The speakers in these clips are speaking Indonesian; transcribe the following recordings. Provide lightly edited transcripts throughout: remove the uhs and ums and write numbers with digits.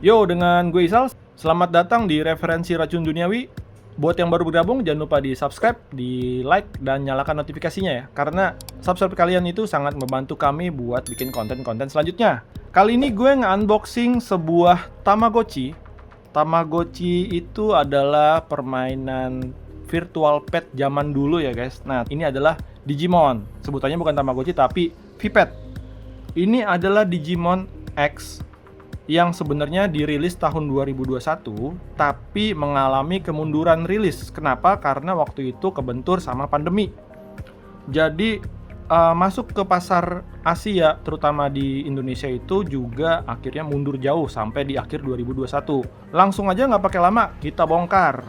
Yo, dengan gue Isal, selamat datang di Referensi Racun Duniawi. Buat yang baru bergabung, jangan lupa di subscribe, di like, dan nyalakan notifikasinya ya. Karena subscribe kalian itu sangat membantu kami buat bikin konten-konten selanjutnya. Kali ini gue nge-unboxing sebuah Tamagotchi. Tamagotchi itu adalah permainan virtual pet zaman dulu ya guys. Nah, ini adalah Digimon. Sebutannya bukan Tamagotchi tapi VPet. Ini adalah Digimon X yang sebenarnya dirilis tahun 2021 tapi mengalami kemunduran rilis. Kenapa? Karena waktu itu kebentur sama pandemi. Jadi masuk ke pasar Asia terutama di Indonesia itu juga akhirnya mundur jauh sampai di akhir 2021. Langsung aja nggak pakai lama, kita bongkar.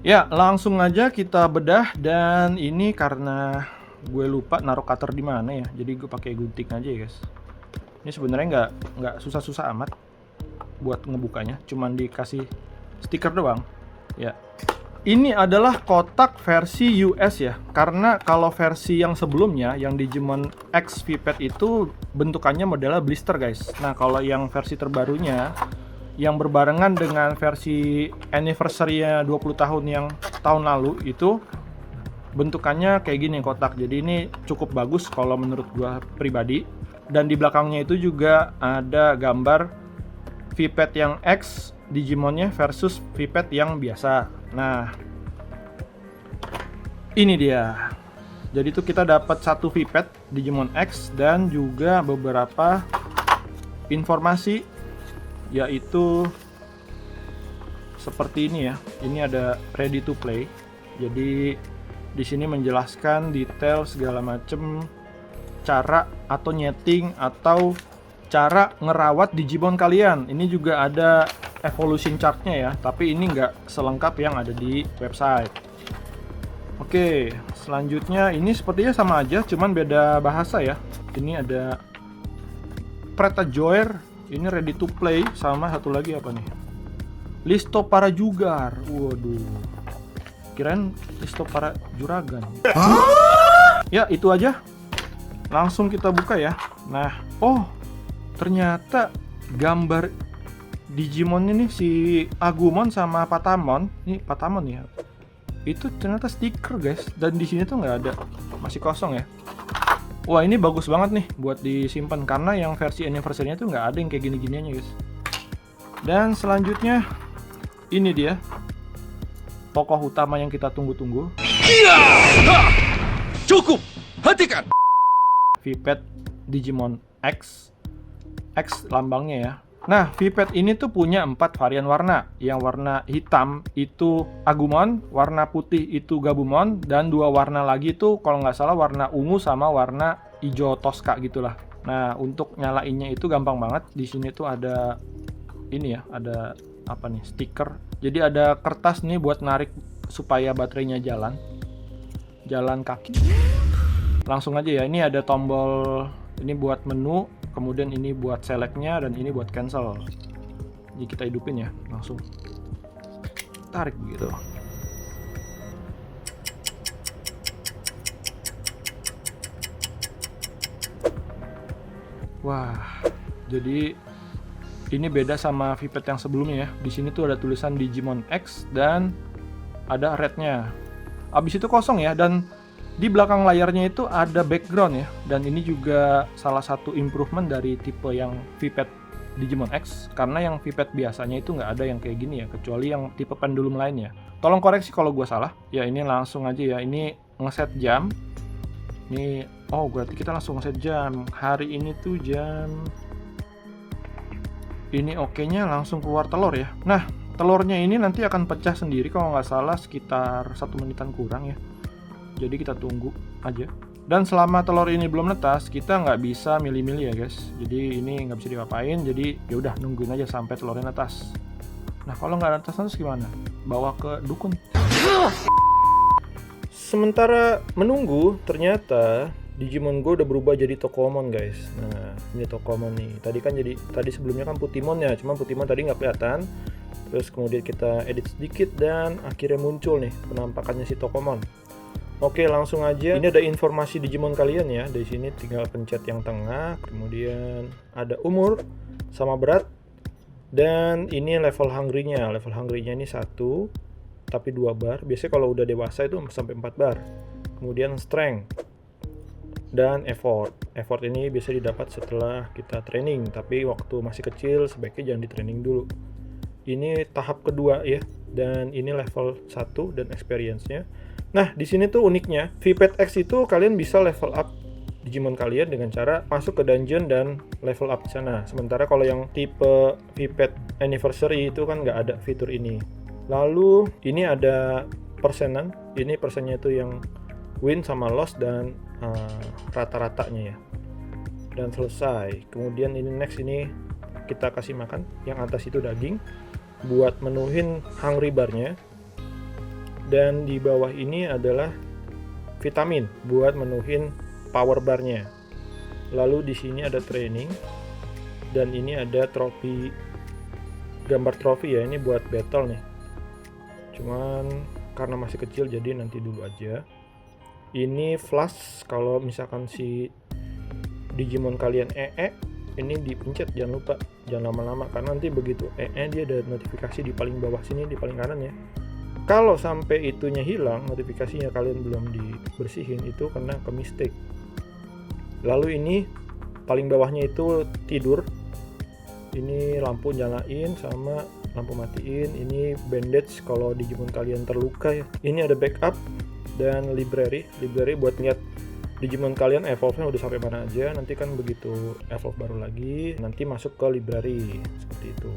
Ya, langsung aja kita bedah. Dan ini karena gue lupa naruh cutter di mana ya, jadi gue pakai gunting aja ya guys. Ini sebenarnya nggak susah-susah amat buat ngebukanya, cuman dikasih stiker doang. Ya, ini adalah kotak versi US ya, karena kalau versi yang sebelumnya yang Digimon X VPet itu bentukannya modelnya blister guys. Nah kalau yang versi terbarunya yang berbarengan dengan versi anniversary-nya 20 tahun yang tahun lalu itu bentukannya kayak gini kotak. Jadi ini cukup bagus kalau menurut gua pribadi. Dan di belakangnya itu juga ada gambar VPet yang X Digimonnya versus VPet yang biasa. Nah, ini dia. Jadi itu kita dapat satu VPet Digimon X dan juga beberapa informasi, yaitu seperti ini ya. Ini ada ready to play. Jadi di sini menjelaskan detail segala macem cara atau nyeting atau cara ngerawat Digimon kalian. Ini juga ada evolution chartnya ya, tapi ini nggak selengkap yang ada di website. Oke, selanjutnya ini sepertinya sama aja, cuman beda bahasa ya. Ini ada Pretajoer, ini ready to play, sama satu lagi apa nih? Listo para Jugar. Waduh. Kirain Listo para Juragan. Ya, itu aja. Langsung kita buka ya. Nah, oh, ternyata gambar Digimon ini si Agumon sama Patamon. Ini Patamon ya. Itu ternyata stiker, guys. Dan di sini tuh nggak ada. Masih kosong ya. Wah, ini bagus banget nih buat disimpan karena yang versi anniversary-nya tuh nggak ada yang kayak gini-giniannya, guys. Dan selanjutnya ini dia tokoh utama yang kita tunggu-tunggu. Cukup, hentikan. VPet Digimon X. X lambangnya ya. Nah, VPet ini tuh punya 4 varian warna. Yang warna hitam itu Agumon, warna putih itu Gabumon, dan 2 warna lagi tuh kalau nggak salah warna ungu sama warna hijau Tosca gitulah. Nah, untuk nyalainnya itu gampang banget. Di sini tuh ada ini ya, ada apa nih, stiker. Jadi ada kertas nih buat narik supaya baterainya jalan kaki. Langsung aja ya, ini ada tombol ini buat menu, kemudian ini buat selectnya, dan ini buat cancel. Jadi kita hidupin ya, langsung tarik begitu. Wah, jadi ini beda sama VPet yang sebelumnya ya. Di sini tuh ada tulisan Digimon X dan ada red-nya. Abis itu kosong ya, dan di belakang layarnya itu ada background ya. Dan ini juga salah satu improvement dari tipe yang VPet Digimon X, karena yang VPet biasanya itu nggak ada yang kayak gini ya, kecuali yang tipe pendulum lainnya. Tolong koreksi kalau gue salah. Ya, ini langsung aja ya. Ini ngeset jam. Ini, oh berarti kita langsung ngeset jam. Hari ini tuh jam ini oke-nya langsung keluar telur ya. Nah, telurnya ini nanti akan pecah sendiri kalau nggak salah sekitar 1 menitan kurang ya. Jadi kita tunggu aja. Dan selama telur ini belum netas, kita nggak bisa milih-milih ya guys. Jadi ini nggak bisa diapain. Jadi ya udah nungguin aja sampai telurnya netas. Nah kalau nggak netas terus gimana? Bawa ke dukun. Sementara menunggu, ternyata Digimon Go udah berubah jadi Tokomon guys. Nah, ini Tokomon nih. Tadi sebelumnya kan Putimon ya, cuma Putimon tadi nggak kelihatan. Terus kemudian kita edit sedikit dan akhirnya muncul nih penampakannya si Tokomon. Oke, langsung aja. Ini ada informasi Digimon kalian ya. Di sini tinggal pencet yang tengah, kemudian ada umur sama berat. Dan ini level hungry-nya. Level hungry-nya ini 1, tapi 2 bar. Biasanya kalau udah dewasa itu sampai 4 bar. Kemudian strength dan effort. Effort ini bisa didapat setelah kita training, tapi waktu masih kecil sebaiknya jangan di training dulu. Ini tahap kedua ya. Dan ini level 1 dan experience-nya. Nah, di sini tuh uniknya, VPET X itu kalian bisa level up Digimon kalian dengan cara masuk ke dungeon dan level up di sana. Sementara kalau yang tipe VPET Anniversary itu kan nggak ada fitur ini. Lalu ini ada persenan. Ini persennya itu yang win sama loss dan rata-ratanya ya. Dan selesai. Kemudian ini next ini kita kasih makan. Yang atas itu daging buat menuhin hungry bar-nya. Dan di bawah ini adalah vitamin buat menuhin power bar-nya. Lalu di sini ada training dan ini ada trofi, gambar trofi ya, ini buat battle nih. Cuman karena masih kecil jadi nanti dulu aja. Ini flash kalau misalkan si Digimon kalian ini dipencet, jangan lupa, jangan lama-lama karena nanti begitu dia ada notifikasi di paling bawah sini, di paling kanan ya. Kalau sampai itunya hilang, notifikasinya kalian belum dibersihin, itu kena ke mistake. Lalu ini paling bawahnya itu tidur. Ini lampu nyalain sama lampu matiin. Ini bandage kalau Digimon kalian terluka ya. Ini ada backup dan library buat lihat Digimon kalian evolve-nya udah sampai mana aja. Nanti kan begitu evolve baru lagi, nanti masuk ke library seperti itu.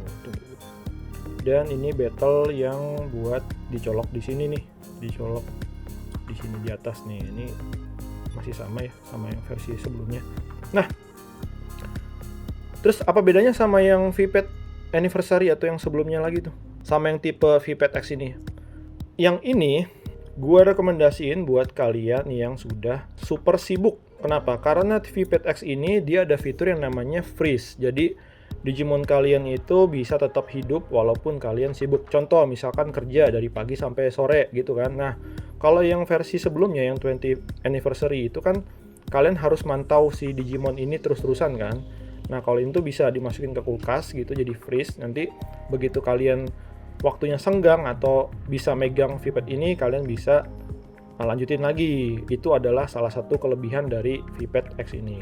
Dan ini battle yang buat dicolok di sini nih, dicolok di sini di atas nih. Ini masih sama ya, sama yang versi sebelumnya. Nah, terus apa bedanya sama yang VPET Anniversary atau yang sebelumnya lagi tuh? Sama yang tipe VPET X ini. Yang ini gua rekomendasiin buat kalian yang sudah super sibuk. Kenapa? Karena VPET X ini dia ada fitur yang namanya freeze. Jadi Digimon kalian itu bisa tetap hidup walaupun kalian sibuk. Contoh misalkan kerja dari pagi sampai sore gitu kan. Nah, kalau yang versi sebelumnya yang 20th Anniversary itu kan kalian harus mantau si Digimon ini terus-terusan kan. Nah, kalau itu bisa dimasukin ke kulkas gitu jadi freeze. Nanti begitu kalian waktunya senggang atau bisa megang VPET ini, kalian bisa lanjutin lagi. Itu adalah salah satu kelebihan dari VPET X ini.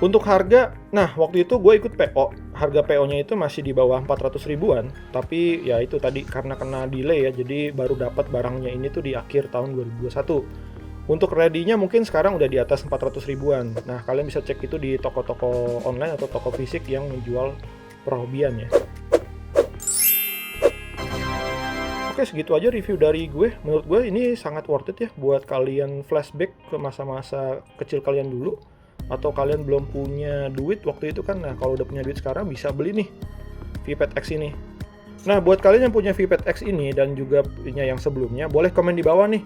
Untuk harga, nah waktu itu gue ikut PO. Harga PO-nya itu masih di bawah 400 ribuan. Tapi ya itu tadi karena kena delay ya, jadi baru dapat barangnya ini tuh di akhir tahun 2021. Untuk ready-nya mungkin sekarang udah di atas 400 ribuan. Nah, kalian bisa cek itu di toko-toko online atau toko fisik yang menjual perhobian ya. Oke, segitu aja review dari gue. Menurut gue ini sangat worth it ya buat kalian flashback ke masa-masa kecil kalian dulu. Atau kalian belum punya duit waktu itu kan. Nah, kalau udah punya duit sekarang bisa beli nih VPET X ini. Nah, buat kalian yang punya VPET X ini dan juga punya yang sebelumnya, boleh komen di bawah nih.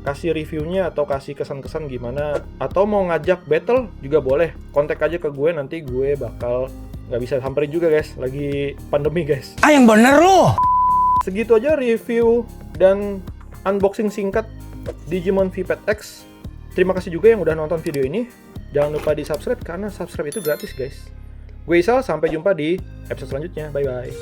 Kasih reviewnya atau kasih kesan-kesan gimana. Atau mau ngajak battle juga boleh. Kontak aja ke gue, nanti gue bakal nggak bisa samperin juga guys. Lagi pandemi guys. Yang bener loh! Segitu aja review dan unboxing singkat Digimon VPET X. Terima kasih juga yang udah nonton video ini. Jangan lupa di subscribe karena subscribe itu gratis guys. Gue Isal, sampai jumpa di episode selanjutnya. Bye bye.